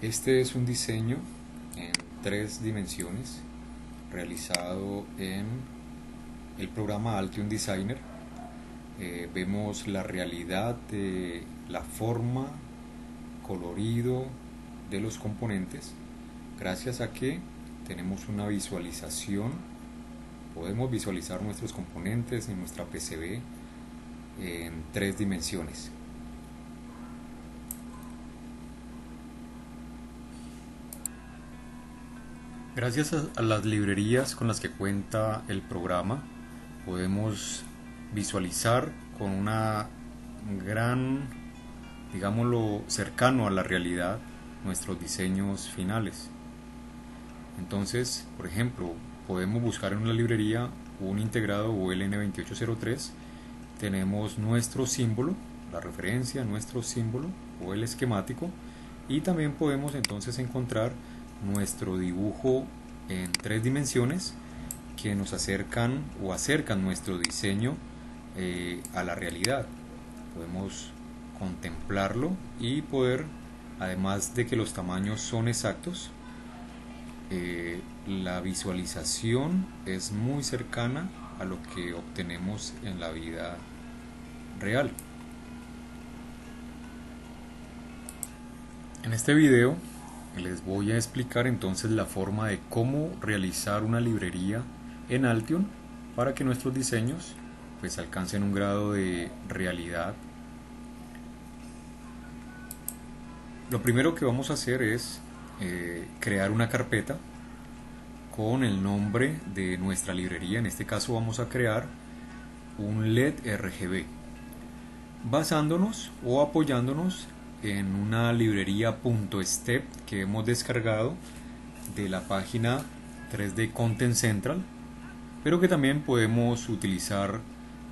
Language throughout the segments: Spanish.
Este es un diseño en 3 dimensiones realizado en el programa Altium Designer. Vemos la realidad de la forma, colorido de los componentes gracias a que tenemos una visualización. Podemos visualizar nuestros componentes en nuestra PCB en 3 dimensiones. Gracias a las librerías con las que cuenta el programa, podemos visualizar con una gran, digámoslo, cercano a la realidad, nuestros diseños finales. Entonces, por ejemplo, podemos buscar en una librería un integrado ULN2803, tenemos nuestro símbolo, la referencia, nuestro símbolo o el esquemático, y también podemos entonces encontrar nuestro dibujo en 3 dimensiones que nos acercan o acercan nuestro diseño a la realidad. Podemos contemplarlo y poder, además de que los tamaños son exactos, la visualización es muy cercana a lo que obtenemos en la vida real. En este video les voy a explicar entonces la forma de cómo realizar una librería en Altium para que nuestros diseños pues alcancen un grado de realidad. Lo primero que vamos a hacer es crear una carpeta con el nombre de nuestra librería. En este caso vamos a crear un LED RGB basándonos o apoyándonos en una librería .step que hemos descargado de la página 3D Content Central, pero que también podemos utilizar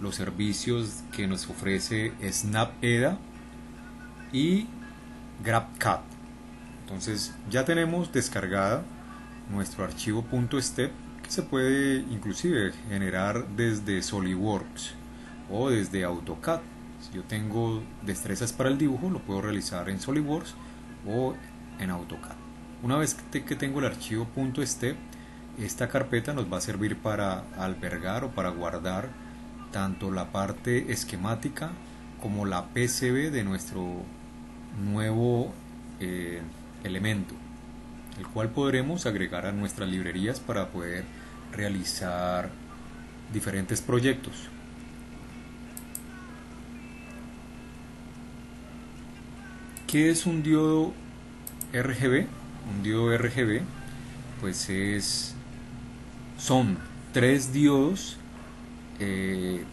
los servicios que nos ofrece SnapEDA y GrabCAD. Entonces ya tenemos descargada nuestro archivo .step, que se puede inclusive generar desde SolidWorks o desde AutoCAD. Si yo tengo destrezas para el dibujo, lo puedo realizar en SolidWorks o en AutoCAD. Una vez que tengo el archivo .step, esta carpeta nos va a servir para albergar o para guardar tanto la parte esquemática como la PCB de nuestro nuevo elemento, el cual podremos agregar a nuestras librerías para poder realizar diferentes proyectos. ¿Qué es un diodo RGB? Un diodo RGB pues son 3 diodos de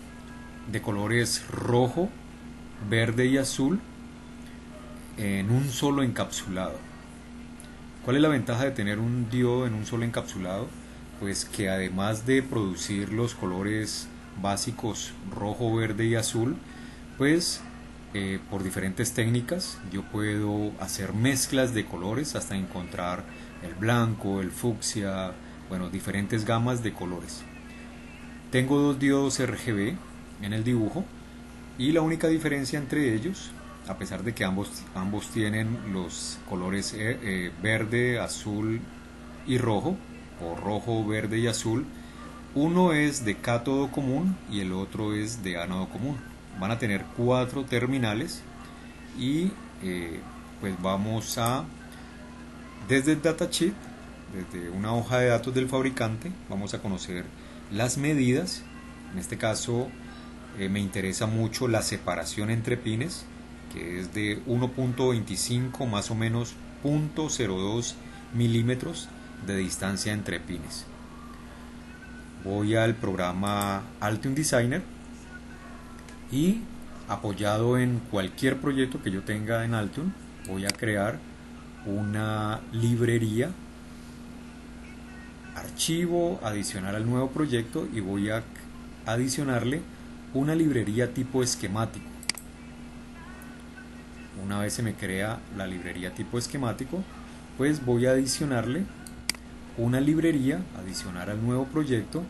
colores rojo, verde y azul en un solo encapsulado. ¿Cuál es la ventaja de tener un diodo en un solo encapsulado? Pues que además de producir los colores básicos rojo, verde y azul, pues por diferentes técnicas yo puedo hacer mezclas de colores hasta encontrar el blanco, el fucsia, bueno, diferentes gamas de colores. Tengo 2 diodos RGB en el dibujo y la única diferencia entre ellos, a pesar de que ambos tienen los colores verde, azul y rojo, o rojo, verde y azul, uno es de cátodo común y el otro es de ánodo común. Van a tener 4 terminales y pues vamos a, desde el datasheet, desde una hoja de datos del fabricante, vamos a conocer las medidas. En este caso me interesa mucho la separación entre pines, que es de 1.25 más o menos 0.02 milímetros de distancia entre pines. Voy al programa Altium Designer y, apoyado en cualquier proyecto que yo tenga en Altium, voy a crear una librería, archivo, adicionar al nuevo proyecto, y voy a adicionarle una librería tipo esquemático. Una vez se me crea la librería tipo esquemático, pues voy a adicionarle una librería, adicionar al nuevo proyecto,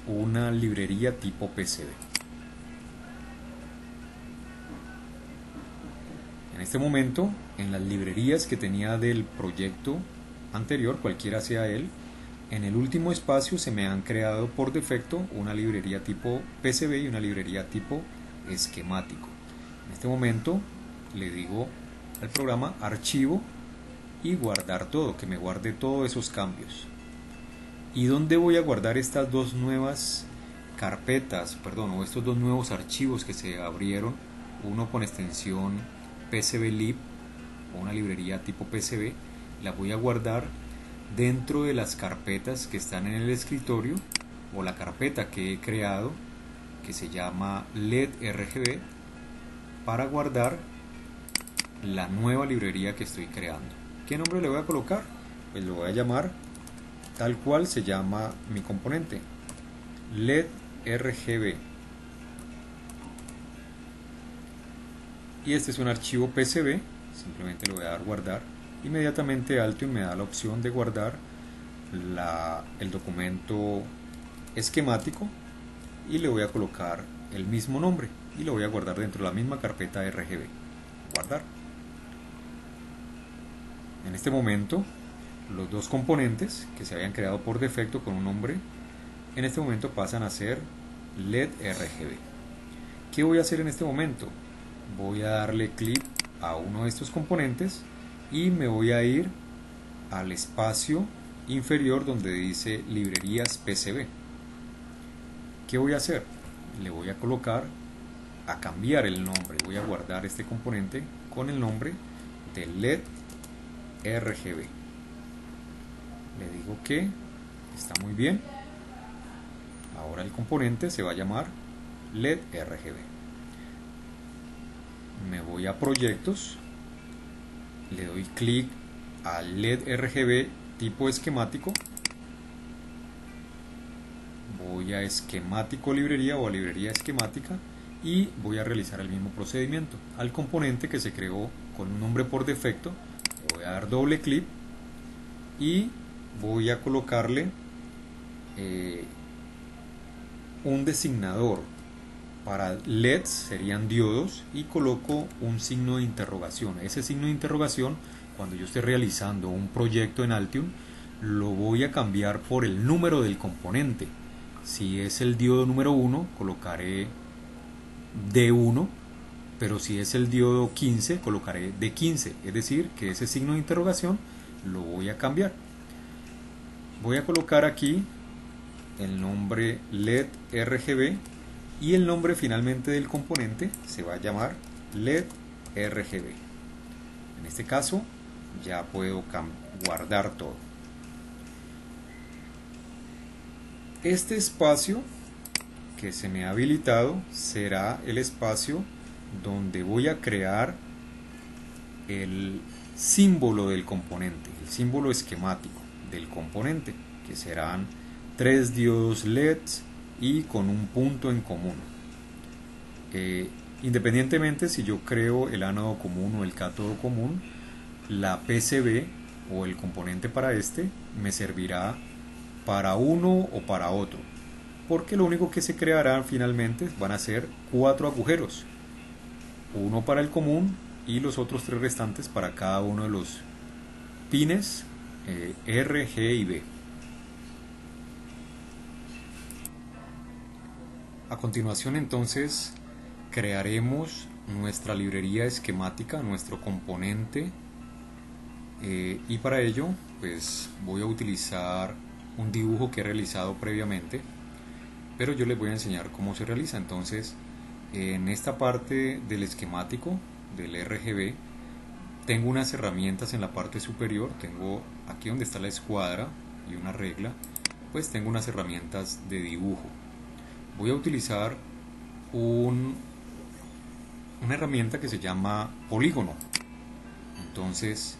una librería tipo PCB. En este momento, en las librerías que tenía del proyecto anterior, cualquiera sea él, en el último espacio se me han creado por defecto una librería tipo PCB y una librería tipo esquemático. En este momento le digo al programa archivo y guardar todo, que me guarde todos esos cambios. ¿Y dónde voy a guardar estas dos nuevas carpetas, o estos dos nuevos archivos que se abrieron? Uno con extensión PCBlib o una librería tipo PCB. La voy a guardar dentro de las carpetas que están en el escritorio, o la carpeta que he creado que se llama LED RGB, para guardar la nueva librería que estoy creando. ¿Qué nombre le voy a colocar? Pues lo voy a llamar tal cual se llama mi componente, LED RGB. Y este es un archivo PCB, simplemente lo voy a dar guardar. Inmediatamente Altium me da la opción de guardar el documento esquemático y le voy a colocar el mismo nombre y lo voy a guardar dentro de la misma carpeta RGB. Guardar. En este momento, los dos componentes que se habían creado por defecto con un nombre, en este momento pasan a ser LED RGB. ¿Qué voy a hacer en este momento? Voy a darle clic a uno de estos componentes y me voy a ir al espacio inferior donde dice librerías PCB. ¿Qué voy a hacer? Le voy a colocar, a cambiar el nombre, voy a guardar este componente con el nombre de LED RGB. Le digo que está muy bien. Ahora el componente se va a llamar LED RGB. Me voy a proyectos, le doy clic a LED RGB tipo esquemático, voy a esquemático librería o a librería esquemática y voy a realizar el mismo procedimiento. Al componente que se creó con un nombre por defecto, le voy a dar doble clic y voy a colocarle un designador. Para LEDs serían diodos y coloco un signo de interrogación. Ese signo de interrogación, cuando yo esté realizando un proyecto en Altium, lo voy a cambiar por el número del componente. Si es el diodo número 1, colocaré D1, pero si es el diodo 15, colocaré D15. Es decir, que ese signo de interrogación lo voy a cambiar. Voy a colocar aquí el nombre LED RGB y el nombre finalmente del componente se va a llamar LED RGB. En este caso ya puedo guardar todo. Este espacio que se me ha habilitado será el espacio donde voy a crear el símbolo del componente, el símbolo esquemático del componente, que serán 3 diodos LEDs y con un punto en común. Independientemente si yo creo el ánodo común o el cátodo común, la PCB o el componente para este me servirá para uno o para otro, porque lo único que se creará finalmente van a ser 4 agujeros, uno para el común y los otros 3 restantes para cada uno de los pines R, G y B. A continuación entonces crearemos nuestra librería esquemática, nuestro componente, y para ello pues voy a utilizar un dibujo que he realizado previamente, pero yo les voy a enseñar cómo se realiza. Entonces en esta parte del esquemático del RGB tengo unas herramientas en la parte superior. Tengo aquí donde está la escuadra y una regla, pues tengo unas herramientas de dibujo. Voy a utilizar una herramienta que se llama polígono. Entonces,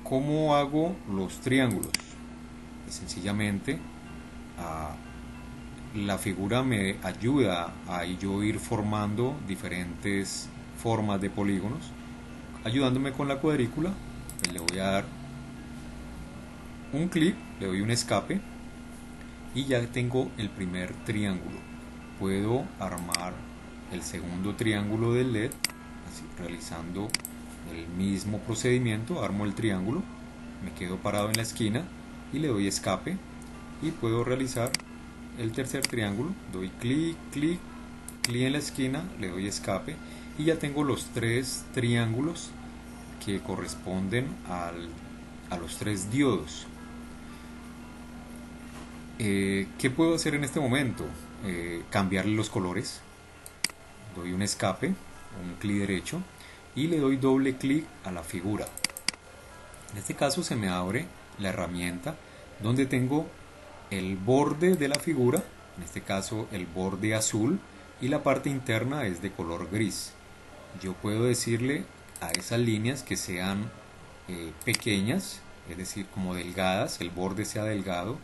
¿cómo hago los triángulos? Pues sencillamente la figura me ayuda a yo ir formando diferentes formas de polígonos. Ayudándome con la cuadrícula, pues le voy a dar un clic, le doy un escape y ya tengo el primer triángulo. Puedo armar el segundo triángulo del LED realizando el mismo procedimiento. Armo el triángulo, me quedo parado en la esquina y le doy escape y puedo realizar el tercer triángulo. Doy clic, clic, clic en la esquina, le doy escape y ya tengo los tres triángulos que corresponden a los tres diodos. ¿Qué puedo hacer en este momento? Cambiarle los colores. Doy un escape, un clic derecho y le doy doble clic a la figura. En este caso se me abre la herramienta donde tengo el borde de la figura, en este caso el borde azul, y la parte interna es de color gris. Yo puedo decirle a esas líneas que sean pequeñas, es decir, como delgadas, el borde sea delgado,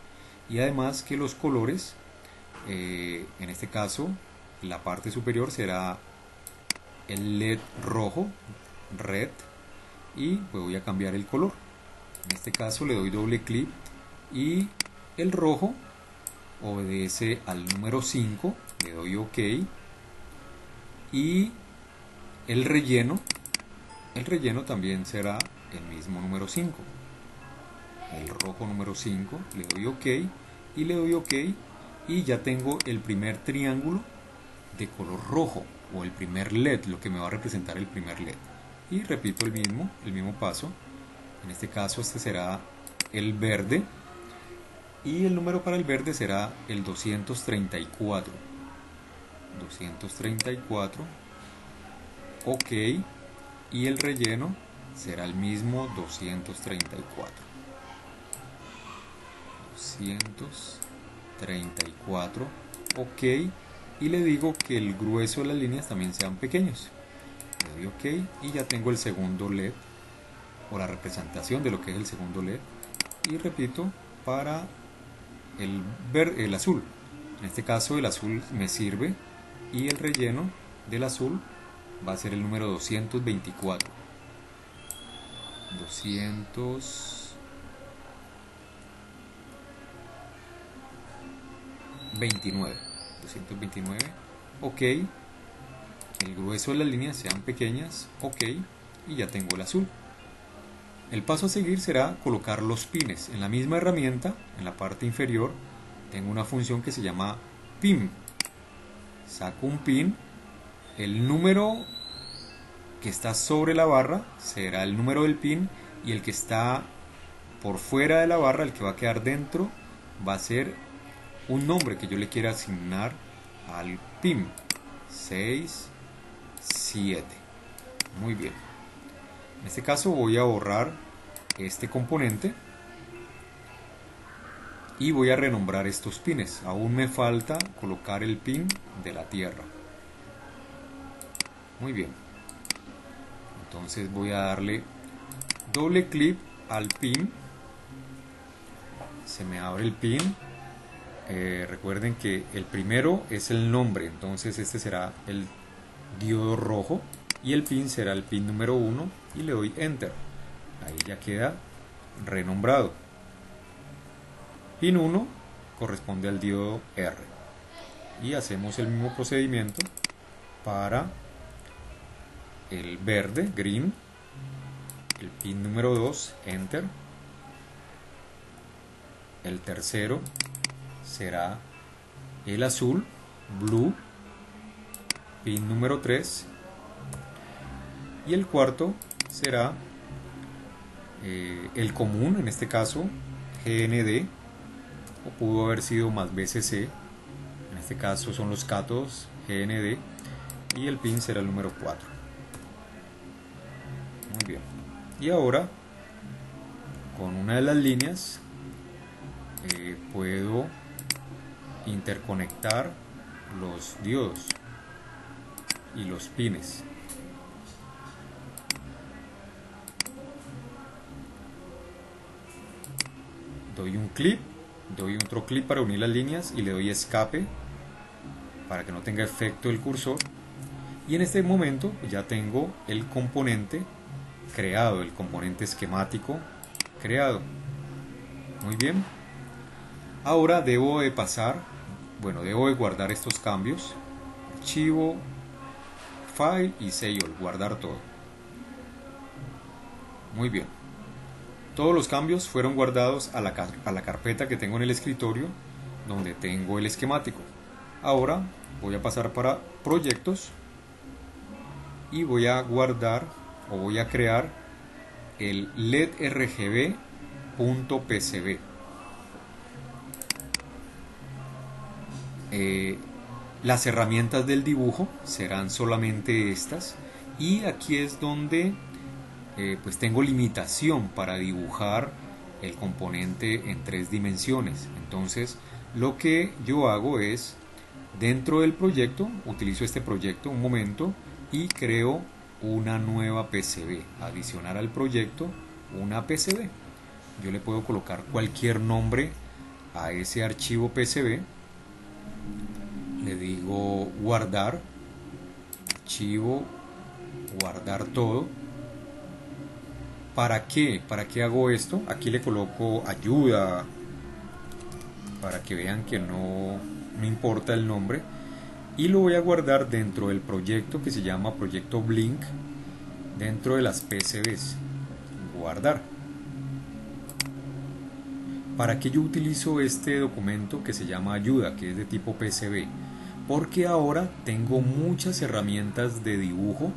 y además que los colores, en este caso la parte superior será el LED rojo, red, y pues voy a cambiar el color. En este caso le doy doble clic y el rojo obedece al número 5, le doy OK, y el relleno también será el mismo número 5, el rojo número 5, le doy OK y le doy OK y ya tengo el primer triángulo de color rojo, o el primer LED, lo que me va a representar el primer LED. Y repito el mismo paso. En este caso este será el verde y el número para el verde será el 234. 234, OK, y el relleno será el mismo 234. 234, OK, y le digo que el grueso de las líneas también sean pequeños. Le doy OK y ya tengo el segundo LED, o la representación de lo que es el segundo LED, y repito para el azul. En este caso el azul me sirve y el relleno del azul va a ser el número 224. 229, OK, el grueso de las líneas sean pequeñas, OK, y ya tengo el azul. El paso a seguir será colocar los pines. En la misma herramienta, en la parte inferior, tengo una función que se llama pin. Saco un pin, el número que está sobre la barra será el número del pin, y el que está por fuera de la barra, el que va a quedar dentro, va a ser un nombre que yo le quiera asignar al pin. 6, 7. Muy bien. En este caso voy a borrar este componente y voy a renombrar estos pines. Aún me falta colocar el pin de la tierra. Muy bien. Entonces voy a darle doble clic al pin. Se me abre el pin. Recuerden que el primero es el nombre, entonces este será el diodo rojo y el pin será el pin número 1 y le doy enter. Ahí ya queda renombrado. Pin 1 corresponde al diodo R y hacemos el mismo procedimiento para el verde, green, el pin número 2, enter. El tercero será el azul, blue, pin número 3, y el cuarto será el común, en este caso GND, o pudo haber sido más BCC, en este caso son los cátodos GND, y el pin será el número 4. Muy bien, y ahora con una de las líneas puedo interconectar los diodos y los pines. Doy un clic, doy otro clic para unir las líneas y le doy escape para que no tenga efecto el cursor, y en este momento ya tengo el componente creado, el componente esquemático creado. Muy bien, ahora debo de guardar estos cambios. Archivo, File y Save All, guardar todo. Muy bien. Todos los cambios fueron guardados a la carpeta que tengo en el escritorio, donde tengo el esquemático. Ahora voy a pasar para proyectos y voy a guardar o voy a crear el LED RGB.pcb. Las herramientas del dibujo serán solamente estas, y aquí es donde pues tengo limitación para dibujar el componente en 3 dimensiones. Entonces lo que yo hago es, dentro del proyecto, utilizo este proyecto un momento y creo una nueva PCB, adicionar al proyecto una PCB. Yo le puedo colocar cualquier nombre a ese archivo PCB. Le digo guardar, archivo, guardar todo. ¿Para qué? ¿Para qué hago esto? Aquí le coloco ayuda, para que vean que no importa el nombre. Y lo voy a guardar dentro del proyecto que se llama proyecto Blink, dentro de las PCBs. Guardar. ¿Para qué yo utilizo este documento que se llama ayuda, que es de tipo PCB? Porque ahora tengo muchas herramientas de dibujo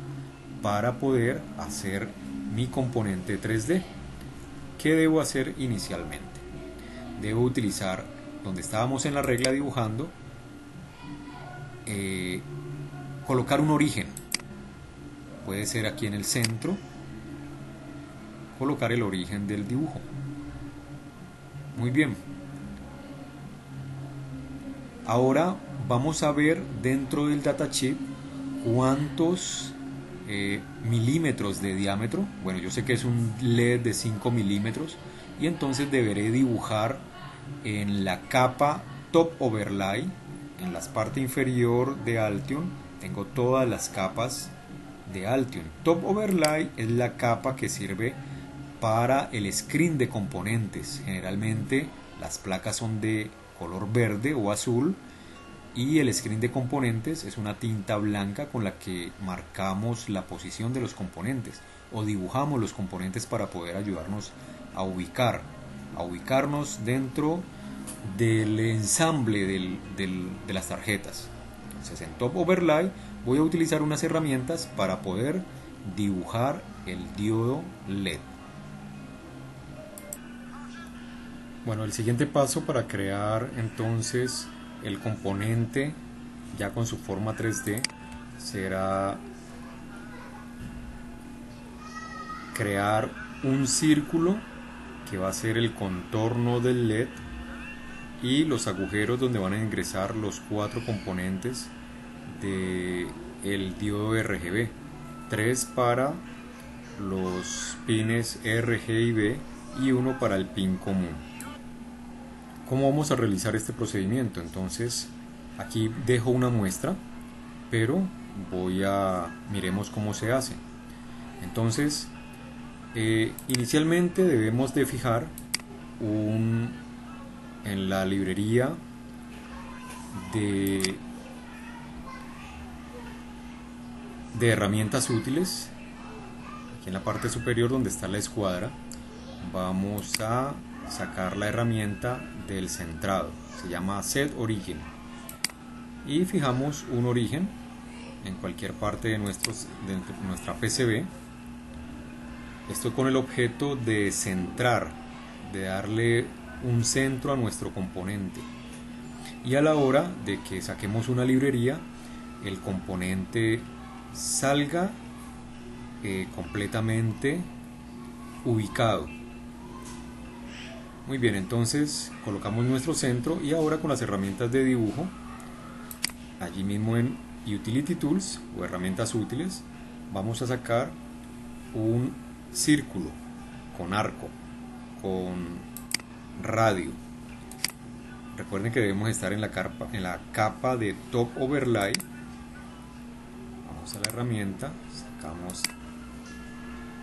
para poder hacer mi componente 3D. ¿Qué debo hacer inicialmente? Debo utilizar, donde estábamos en la regla dibujando, colocar un origen. Puede ser aquí en el centro, colocar el origen del dibujo. Muy bien. Ahora vamos a ver dentro del datasheet cuántos milímetros de diámetro. Bueno, yo sé que es un LED de 5 milímetros, y entonces deberé dibujar en la capa Top Overlay, en la parte inferior de Altium. Tengo todas las capas de Altium. Top Overlay es la capa que sirve para el screen de componentes. Generalmente las placas son de color verde o azul, y el screen de componentes es una tinta blanca con la que marcamos la posición de los componentes o dibujamos los componentes para poder ayudarnos a ubicarnos dentro del ensamble de las tarjetas. Entonces, en Top Overlay voy a utilizar unas herramientas para poder dibujar el diodo LED. Bueno, el siguiente paso para crear entonces el componente ya con su forma 3D será crear un círculo que va a ser el contorno del LED y los agujeros donde van a ingresar los 4 componentes del diodo RGB. 3 para los pines R, G y B y 1 para el pin común. ¿Cómo vamos a realizar este procedimiento? Entonces aquí dejo una muestra, pero miremos cómo se hace. Entonces inicialmente debemos de fijar en la librería de herramientas útiles, aquí en la parte superior donde está la escuadra, vamos a sacar la herramienta del centrado, se llama Set Origin, y fijamos un origen en cualquier parte de nuestra PCB. Esto con el objeto de centrar, de darle un centro a nuestro componente, y a la hora de que saquemos una librería el componente salga completamente ubicado. Muy bien, entonces colocamos nuestro centro, y ahora con las herramientas de dibujo, allí mismo en Utility Tools o herramientas útiles, vamos a sacar un círculo con arco, con radio. Recuerden que debemos estar en la capa de Top Overlay. Vamos a la herramienta, sacamos,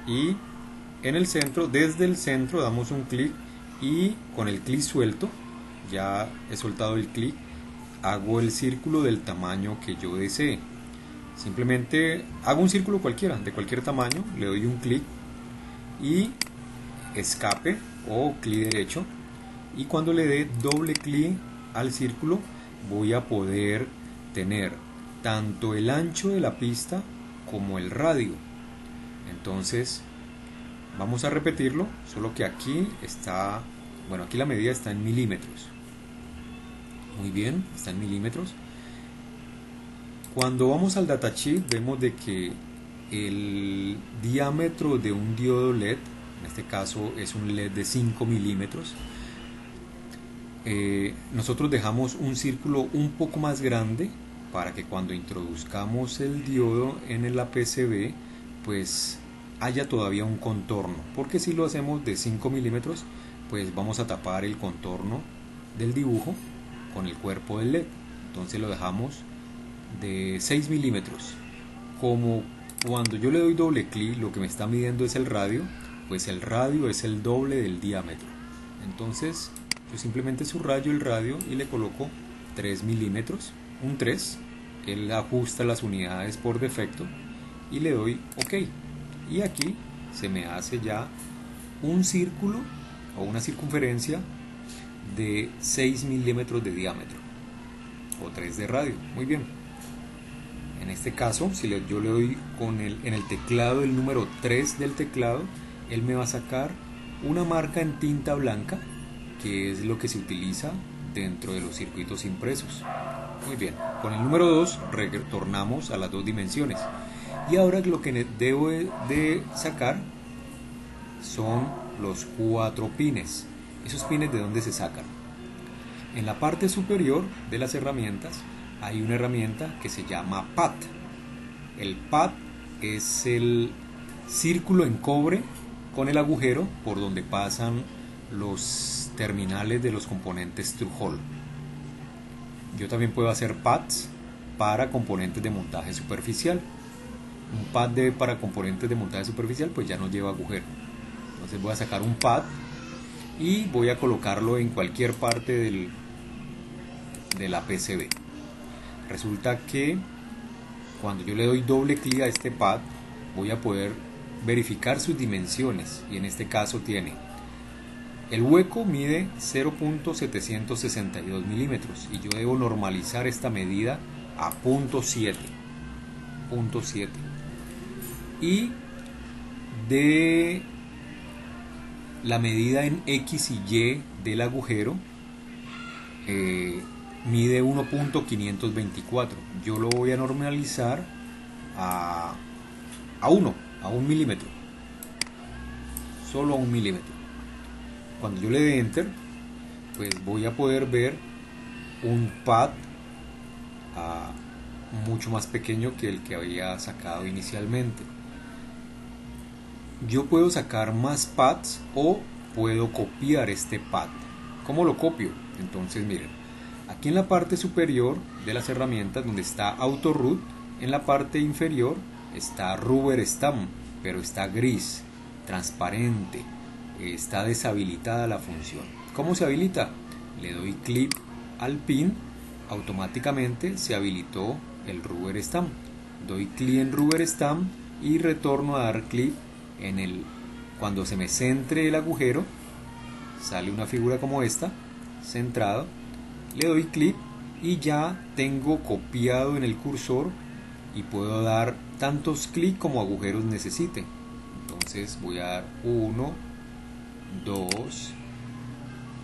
y en el centro, desde el centro damos un clic, y con el clic suelto, ya he soltado el clic, hago el círculo del tamaño que yo desee. Simplemente hago un círculo cualquiera, de cualquier tamaño, le doy un clic y escape o clic derecho, y cuando le dé doble clic al círculo voy a poder tener tanto el ancho de la pista como el radio. Entonces vamos a repetirlo, solo que aquí está, bueno, aquí la medida está en milímetros. Muy bien, está en milímetros. Cuando vamos al datasheet vemos de que el diámetro de un diodo LED, en este caso es un LED de 5 milímetros, nosotros dejamos un círculo un poco más grande para que cuando introduzcamos el diodo en la PCB pues haya todavía un contorno, porque si lo hacemos de 5 milímetros pues vamos a tapar el contorno del dibujo con el cuerpo del LED. Entonces lo dejamos de 6 milímetros. Como cuando yo le doy doble clic lo que me está midiendo es el radio, pues el radio es el doble del diámetro. Entonces yo simplemente subrayo el radio y le coloco 3 milímetros, un 3. Él ajusta las unidades por defecto y le doy OK. Y aquí se me hace ya un círculo o una circunferencia de 6 milímetros de diámetro o 3 de radio. Muy bien. En este caso, si yo le doy en el teclado el número 3 del teclado, él me va a sacar una marca en tinta blanca, que es lo que se utiliza dentro de los circuitos impresos. Muy bien, con el número 2 retornamos a las dos dimensiones. Y ahora lo que debo de sacar son los 4 pines. ¿Esos pines de dónde se sacan? En la parte superior de las herramientas hay una herramienta que se llama pad. El pad es el círculo en cobre con el agujero por donde pasan los terminales de los componentes through hole. Yo también puedo hacer pads para componentes de montaje superficial. Un pad para componentes de montaje superficial pues ya no lleva agujero. Entonces voy a sacar un pad y voy a colocarlo en cualquier parte de la PCB. Resulta que cuando yo le doy doble clic a este pad voy a poder verificar sus dimensiones, y en este caso tiene el hueco mide 0.762 milímetros y yo debo normalizar esta medida a 0.7, y de la medida en X y Y del agujero mide 1.524. Yo lo voy a normalizar a 1 milímetro, solo a 1 milímetro. Cuando yo le dé enter pues voy a poder ver un pad mucho más pequeño que el que había sacado inicialmente. Yo puedo sacar más pads o puedo copiar este pad. ¿Cómo lo copio? Entonces miren, aquí en la parte superior de las herramientas donde está Autoroot, en la parte inferior está Rubber Stamp, pero está gris, transparente, está deshabilitada la función. ¿Cómo se habilita? Le doy clic al pin, automáticamente se habilitó el Rubber Stamp. Doy clic en Rubber Stamp y retorno a dar clic en cuando se me centre el agujero, sale una figura como esta, centrado. Le doy clic y ya tengo copiado en el cursor y puedo dar tantos clics como agujeros necesite. Entonces voy a dar 1, 2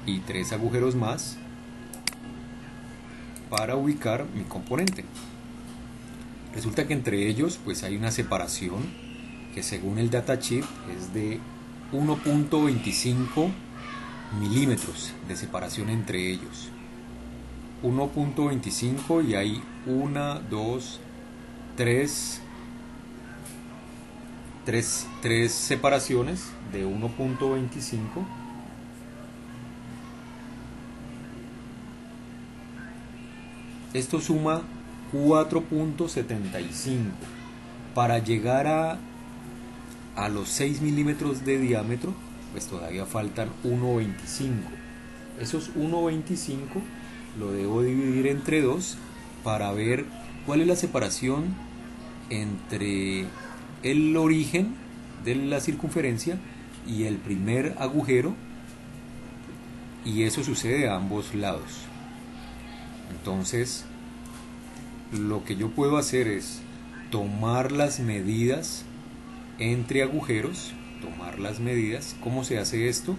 y 3 agujeros más para ubicar mi componente. Resulta que entre ellos pues hay una separación que según el datasheet es de 1.25 milímetros de separación entre ellos. 1.25 y hay 1, 2, 3 separaciones de 1.25. Esto suma 4.75 para llegar a los 6 milímetros de diámetro, pues todavía faltan 1.25. Esos 1.25 lo debo dividir entre 2 para ver cuál es la separación entre el origen de la circunferencia y el primer agujero, y eso sucede a ambos lados. Entonces lo que yo puedo hacer es tomar las medidas entre agujeros, tomar las medidas. ¿Cómo se hace esto?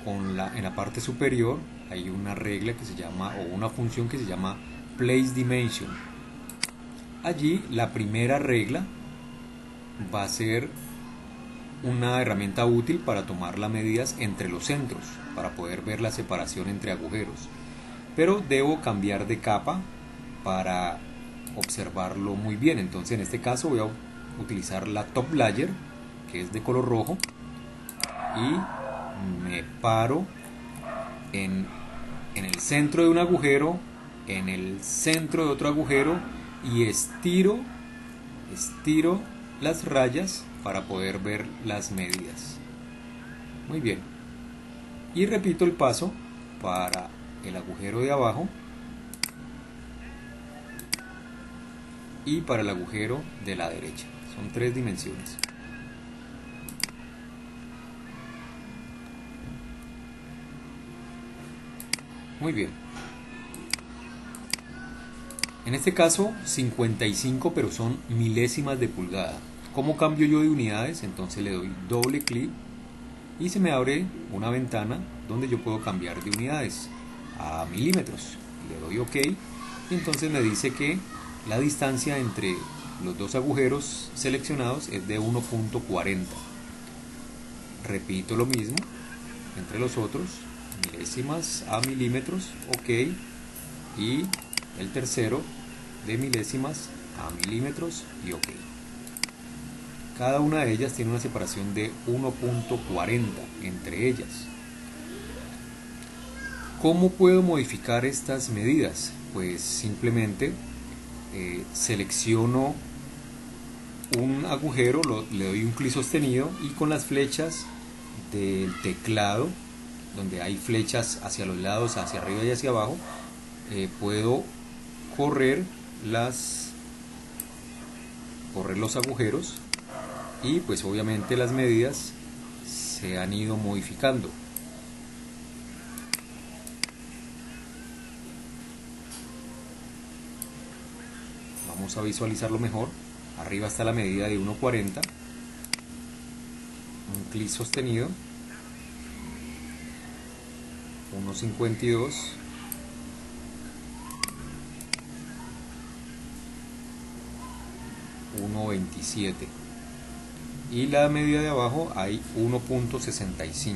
En la parte superior hay una regla que se llama, o una función que se llama place dimension. Allí la primera regla va a ser una herramienta útil para tomar las medidas entre los centros, para poder ver la separación entre agujeros. Pero debo cambiar de capa para observarlo muy bien. Entonces en este caso voy a utilizar la top layer, que es de color rojo, y me paro en el centro de un agujero, en el centro de otro agujero, y estiro las rayas para poder ver las medidas. Muy bien. Y repito el paso para el agujero de abajo y para el agujero de la derecha. Son 3 dimensiones. Muy bien. En este caso 55, pero son milésimas de pulgada. ¿Cómo cambio yo de unidades? Entonces le doy doble clic y se me abre una ventana donde yo puedo cambiar de unidades a milímetros. Le doy OK y entonces me dice que la distancia entre los dos agujeros seleccionados es de 1.40. Repito lo mismo entre los otros, milésimas a milímetros, OK, y el tercero de milésimas a milímetros y OK. Cada una de ellas tiene una separación de 1.40 entre ellas. ¿Cómo puedo modificar estas medidas? Pues simplemente selecciono un agujero, le doy un clic sostenido y con las flechas del teclado, donde hay flechas hacia los lados, hacia arriba y hacia abajo, puedo correr los agujeros y pues obviamente las medidas se han ido modificando. Vamos a visualizarlo mejor. Arriba está la medida de 1.40, un clic sostenido, 1.52, 1.27, y la medida de abajo hay 1.65.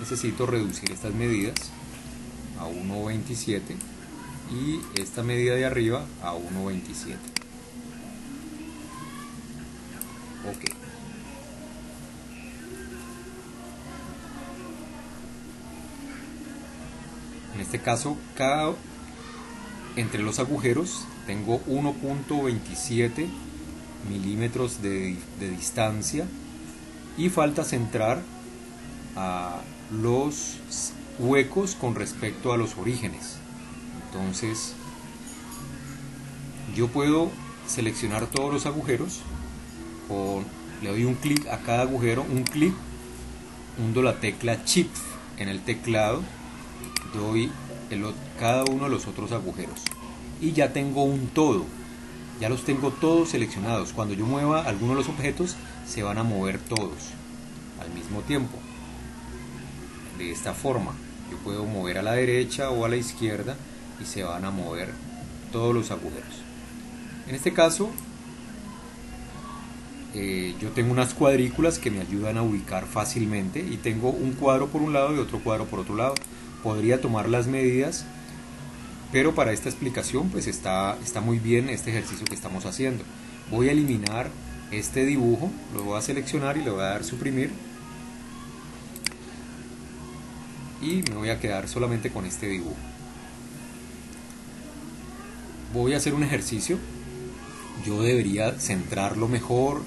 Necesito reducir estas medidas a 1.27 y esta medida de arriba a 1.27. OK. En este caso, entre los agujeros tengo 1.27 milímetros de distancia y falta centrar a los huecos con respecto a los orígenes. Entonces yo puedo seleccionar todos los agujeros, le doy un clic a cada agujero, un clic, hundo la tecla Shift en el teclado, doy cada uno de los otros agujeros y ya tengo un todo, ya los tengo todos seleccionados. Cuando yo mueva alguno de los objetos se van a mover todos al mismo tiempo. De esta forma yo puedo mover a la derecha o a la izquierda y se van a mover todos los agujeros. En este caso yo tengo unas cuadrículas que me ayudan a ubicar fácilmente y tengo un cuadro por un lado y otro cuadro por otro lado. Podría tomar las medidas, pero para esta explicación pues está muy bien este ejercicio que estamos haciendo. Voy a eliminar este dibujo, lo voy a seleccionar y le voy a dar suprimir y me voy a quedar solamente con este dibujo. Voy a hacer un ejercicio. Yo debería centrarlo mejor,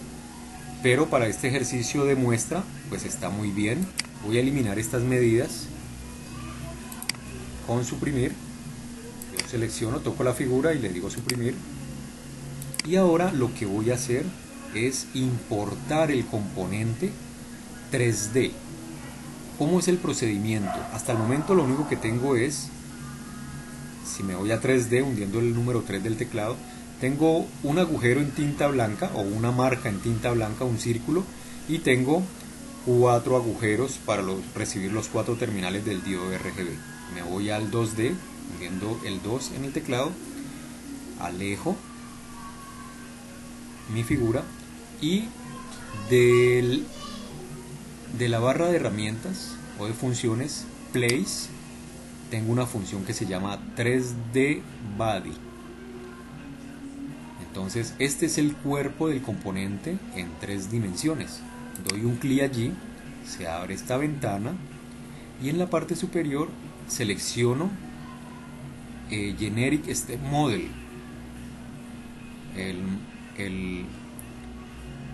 pero para este ejercicio de muestra pues está muy bien. Voy a eliminar estas medidas con suprimir. Yo selecciono, toco la figura y le digo suprimir Y ahora lo que voy a hacer es importar el componente 3D. ¿Cómo es el procedimiento? Hasta el momento lo único que tengo es, si me voy a 3D hundiendo el número 3 del teclado, tengo un agujero en tinta blanca o una marca en tinta blanca, un círculo, y tengo 4 agujeros para recibir los 4 terminales del diodo RGB. Me voy al 2D, hundiendo el 2 en el teclado, alejo mi figura y de la barra de herramientas o de funciones Place tengo una función que se llama 3D Body. Entonces este es el cuerpo del componente en 3 dimensiones. Doy un clic allí, se abre esta ventana y en la parte superior selecciono Generic Step Model,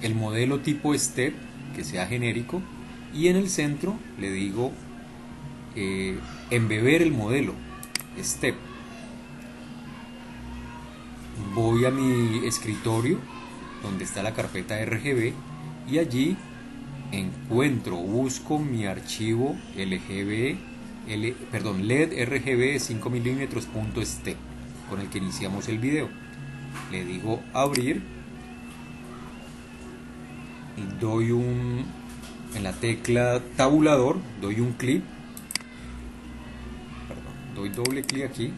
el modelo tipo Step que sea genérico, y en el centro le digo embeber el modelo Step. Voy a mi escritorio donde está la carpeta RGB y allí busco mi archivo LED RGB 5 mm .step con el que iniciamos el video. Le digo abrir y doy en la tecla tabulador, doy un clic, doy doble clic aquí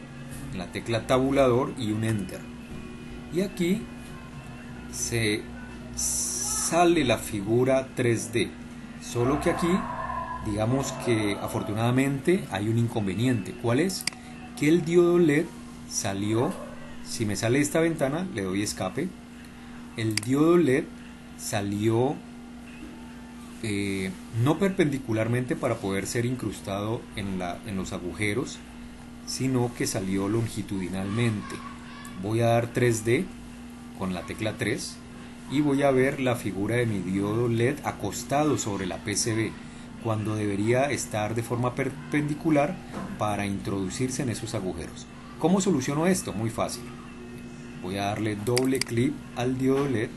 en la tecla tabulador y un enter, y aquí se sale la figura 3D, solo que aquí digamos que afortunadamente hay un inconveniente. ¿Cuál es? Que el diodo LED salió, si me sale esta ventana le doy escape, el diodo LED salió no perpendicularmente para poder ser incrustado en los agujeros, sino que salió longitudinalmente. Voy a dar 3D con la tecla 3 y voy a ver la figura de mi diodo LED acostado sobre la PCB, cuando debería estar de forma perpendicular para introducirse en esos agujeros. ¿Cómo soluciono esto? Muy fácil. Voy a darle doble clic al diodo LED,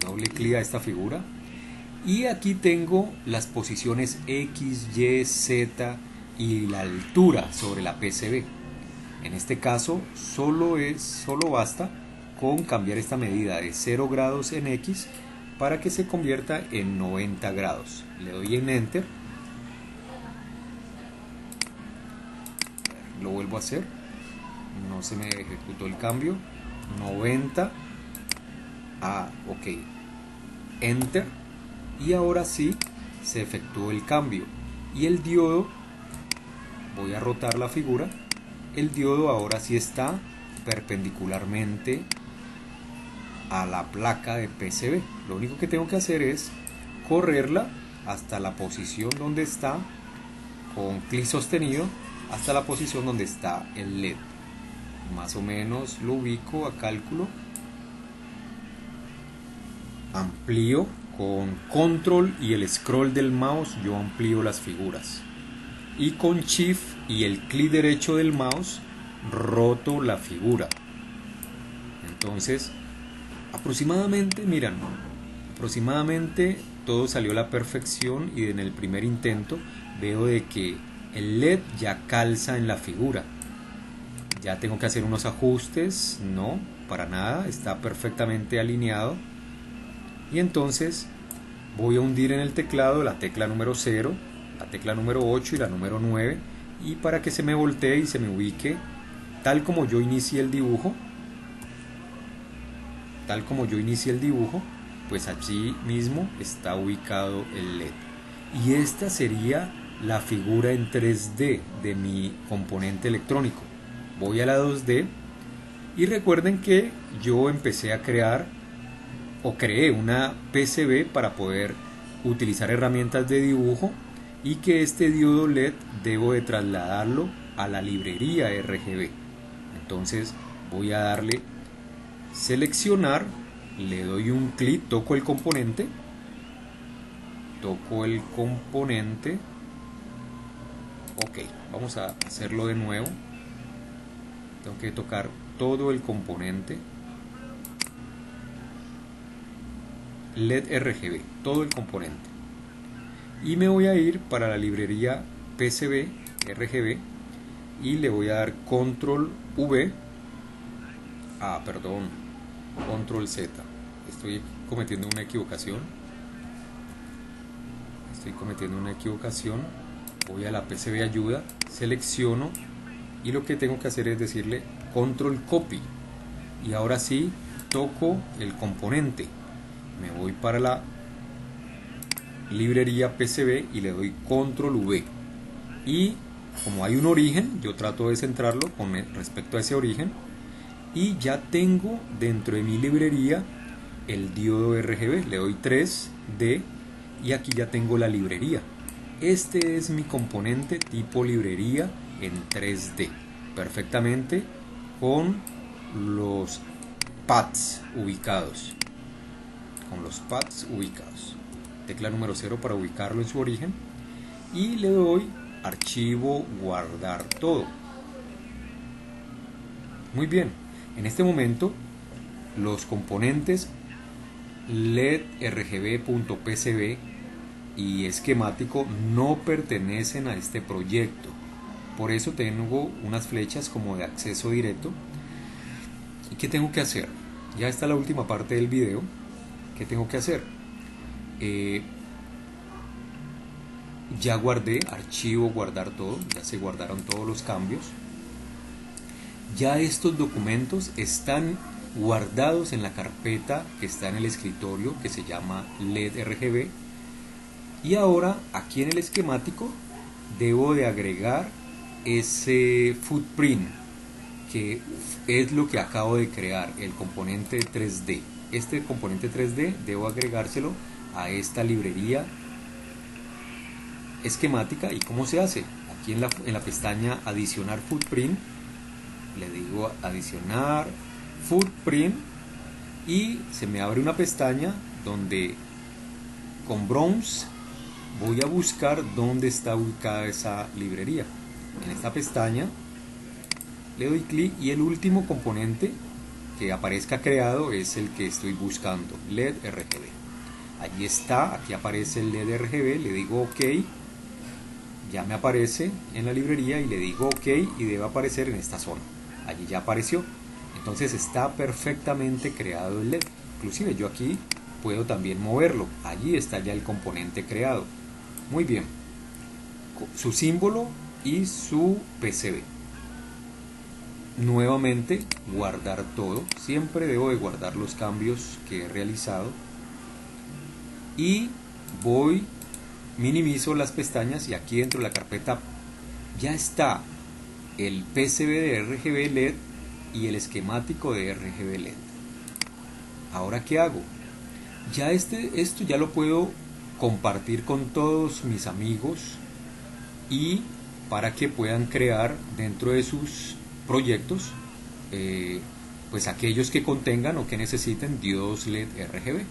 doble clic a esta figura, y aquí tengo las posiciones X, Y, Z y la altura sobre la PCB. En este caso solo basta con cambiar esta medida de 0 grados en X para que se convierta en 90 grados. Le doy en Enter, lo vuelvo a hacer, no se me ejecutó el cambio, 90, ok, Enter, y ahora sí se efectuó el cambio y el diodo, voy a rotar la figura, el diodo ahora sí está perpendicularmente a la placa de PCB. Lo único que tengo que hacer es correrla hasta la posición donde está, con clic sostenido, hasta la posición donde está el LED. Más o menos lo ubico a cálculo, amplío con control y el scroll del mouse, yo amplío las figuras, y con shift y el clic derecho del mouse roto la figura. Entonces aproximadamente todo salió a la perfección, y en el primer intento veo de que el LED ya calza en la figura. Ya tengo que hacer unos ajustes, no, para nada, está perfectamente alineado. Y entonces voy a hundir en el teclado la tecla número 0, la tecla número 8 y la número 9, y para que se me voltee y se me ubique tal como yo inicié el dibujo, pues allí mismo está ubicado el LED. Y esta sería la figura en 3D de mi componente electrónico. Voy a la 2D y recuerden que yo empecé a creé una PCB para poder utilizar herramientas de dibujo, y que este diodo LED debo de trasladarlo a la librería RGB. Entonces voy a darle seleccionar, le doy un clic, toco el componente, ok, vamos a hacerlo de nuevo. Tengo que tocar todo el componente, LED RGB, todo el componente. Y me voy a ir para la librería PCB RGB y le voy a dar control V, control Z. Estoy cometiendo una equivocación. Voy a la PCB ayuda, selecciono y lo que tengo que hacer es decirle control copy. Y ahora sí toco el componente. Me voy para la librería PCB y le doy control V. Y como hay un origen, yo trato de centrarlo con respecto a ese origen. Y ya tengo dentro de mi librería el diodo RGB. Le doy 3D y aquí ya tengo la librería. Este es mi componente tipo librería en 3D. Perfectamente con los pads ubicados. Tecla número 0 para ubicarlo en su origen. Y le doy archivo, guardar todo. Muy bien. En este momento los componentes LED RGB.pcb y esquemático no pertenecen a este proyecto. Por eso tengo unas flechas como de acceso directo. ¿Y qué tengo que hacer? Ya está la última parte del video. ¿Qué tengo que hacer? Ya guardé, archivo, guardar todo. Ya se guardaron todos los cambios. Ya estos documentos están guardados en la carpeta que está en el escritorio, que se llama LED RGB. Y ahora aquí en el esquemático debo de agregar ese footprint, que es lo que acabo de crear, el componente 3D. Este componente 3D debo agregárselo a esta librería esquemática. ¿Y cómo se hace? Aquí en la pestaña adicionar footprint, le digo adicionar footprint y se me abre una pestaña donde con Browse voy a buscar dónde está ubicada esa librería. En esta pestaña le doy clic y el último componente que aparezca creado es el que estoy buscando, LED RGB. Allí está, aquí aparece el LED RGB, le digo OK, ya me aparece en la librería y le digo OK y debe aparecer en esta zona. Allí ya apareció. Entonces está perfectamente creado el LED. Inclusive yo aquí puedo también moverlo. Allí está ya el componente creado. Muy bien. Su símbolo y su PCB. Nuevamente guardar todo. Siempre debo de guardar los cambios que he realizado. Y minimizo las pestañas y aquí dentro de la carpeta ya está el PCB de RGB LED y el esquemático de RGB LED. Ahora ¿qué hago? Ya esto ya lo puedo compartir con todos mis amigos y para que puedan crear dentro de sus proyectos pues aquellos que contengan o que necesiten diodos LED RGB.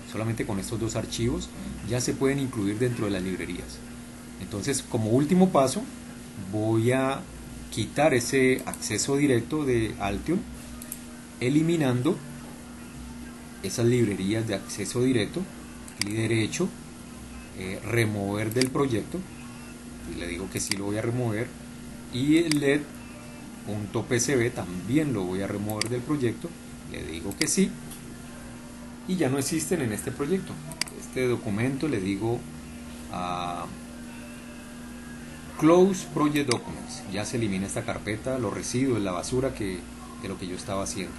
Solamente con estos dos archivos ya se pueden incluir dentro de las librerías. Entonces, como último paso, voy a quitar ese acceso directo de Altium, eliminando esas librerías de acceso directo. Clic derecho, remover del proyecto, y le digo que sí lo voy a remover, y el LED.pcb también lo voy a remover del proyecto, le digo que sí, y ya no existen en este proyecto. Este documento le digo a Close Project Documents, ya se elimina esta carpeta, los residuos, la basura de lo que yo estaba haciendo,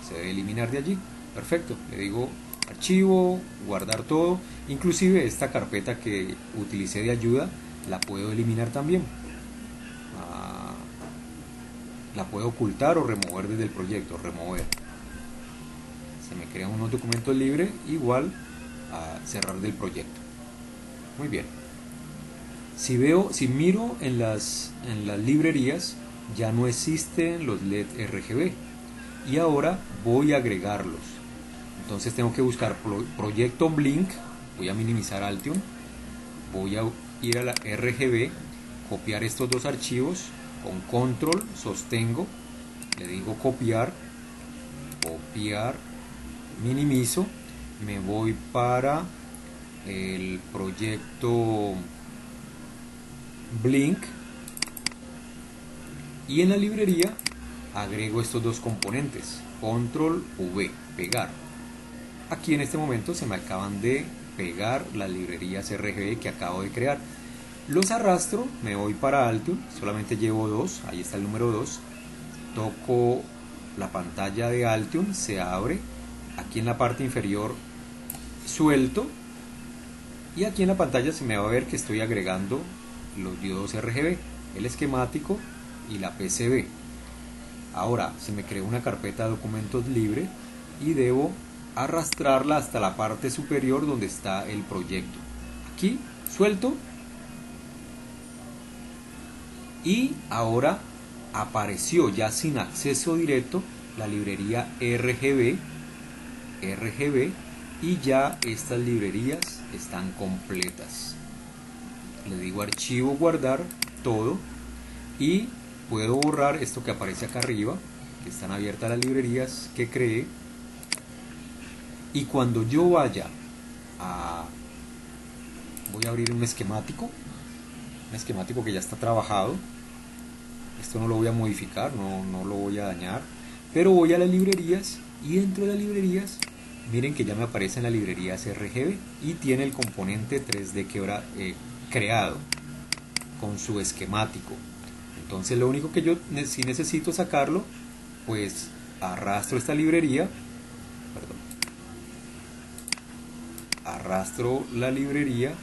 se debe eliminar de allí. Perfecto, le digo archivo, guardar todo, inclusive esta carpeta que utilicé de ayuda la puedo eliminar también, la puedo ocultar o remover desde el proyecto, remover. Se me crean unos documentos libres, igual a cerrar del proyecto. Muy bien. Si miro en las librerías, ya no existen los LED RGB y ahora voy a agregarlos. Entonces tengo que buscar proyecto Blink, voy a minimizar Altium, voy a ir a la RGB, copiar estos dos archivos, con control sostengo, le digo copiar, minimizo me voy para el proyecto Blink y en la librería agrego estos dos componentes, control V, pegar. Aquí en este momento se me acaban de pegar las librerías RGB que acabo de crear. Los arrastro, me voy para Altium, solamente llevo dos, ahí está el número 2. Toco la pantalla de Altium, se abre. Aquí en la parte inferior suelto. Y aquí en la pantalla se me va a ver que estoy agregando los diodos RGB, el esquemático y la PCB. Ahora se me creó una carpeta de documentos libre y debo arrastrarla hasta la parte superior donde está el proyecto. Aquí suelto y ahora apareció ya sin acceso directo la librería RGB y ya estas librerías están completas. Le digo archivo, guardar todo y puedo borrar esto que aparece acá arriba, que están abiertas las librerías que creé. Y cuando yo vaya voy a abrir un esquemático que ya está trabajado. Esto no lo voy a modificar, no lo voy a dañar, pero voy a las librerías y dentro de las librerías miren que ya me aparecen las librerías RGB y tiene el componente 3D creado con su esquemático. Entonces lo único que yo si necesito sacarlo, pues arrastro esta librería, arrastro la librería